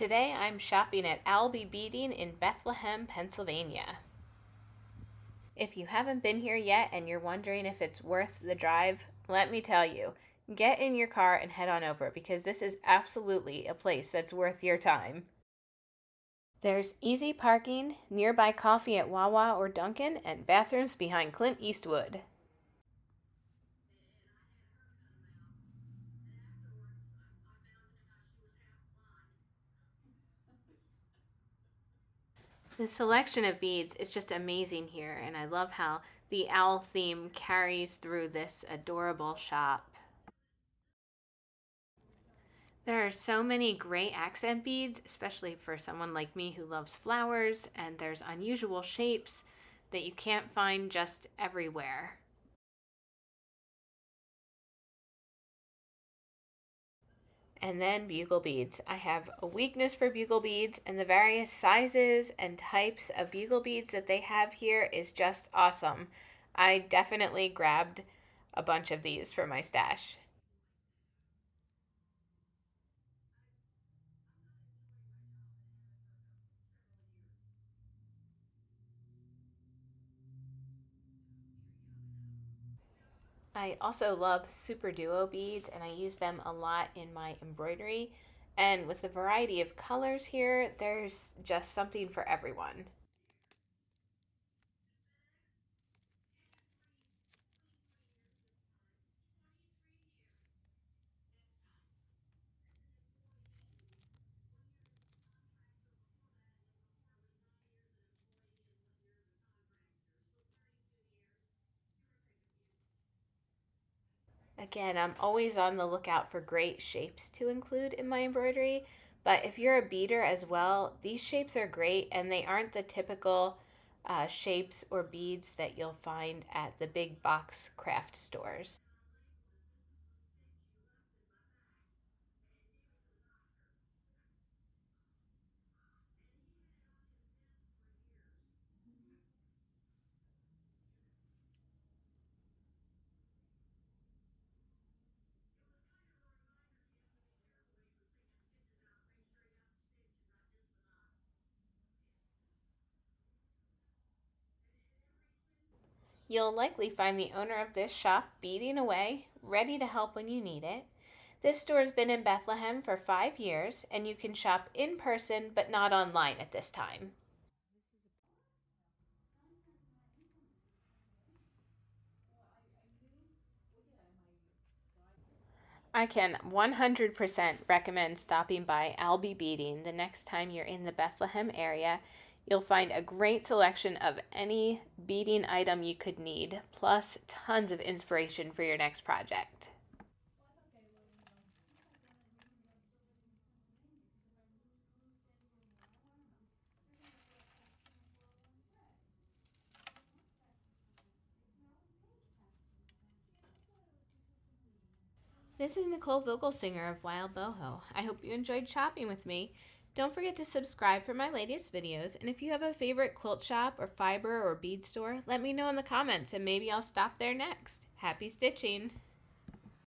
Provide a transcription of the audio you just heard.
Today I'm shopping at Owl Be Beading in Bethlehem, Pennsylvania. If you haven't been here yet and you're wondering if it's worth the drive, let me tell you, get in your car and head on over because this is absolutely a place that's worth your time. There's easy parking, nearby coffee at Wawa or Dunkin', and bathrooms behind Clint Eastwood. The selection of beads is just amazing here, and I love how the owl theme carries through this adorable shop. There are so many great accent beads, especially for someone like me who loves flowers, and there's unusual shapes that you can't find just everywhere. And then bugle beads. I have a weakness for bugle beads, and the various sizes and types of bugle beads that they have here is just awesome. I definitely grabbed a bunch of these for my stash. I also love super duo beads, and I use them a lot in my embroidery. And with the variety of colors here, there's just something for everyone. Again, I'm always on the lookout for great shapes to include in my embroidery, but if you're a beader as well, these shapes are great and they aren't the typical shapes or beads that you'll find at the big box craft stores. You'll likely find the owner of this shop beading away, ready to help when you need it. This store has been in Bethlehem for 5 years, and you can shop in person but not online at this time. I can 100% recommend stopping by Owl Be Beading the next time you're in the Bethlehem area. You'll find a great selection of any beading item you could need, plus tons of inspiration for your next project. This is Nichole Vogelsinger of wildboho. I hope you enjoyed shopping with me. Don't forget to subscribe for my latest videos, and if you have a favorite quilt shop or fiber or bead store, let me know in the comments and maybe I'll stop there next. Happy stitching!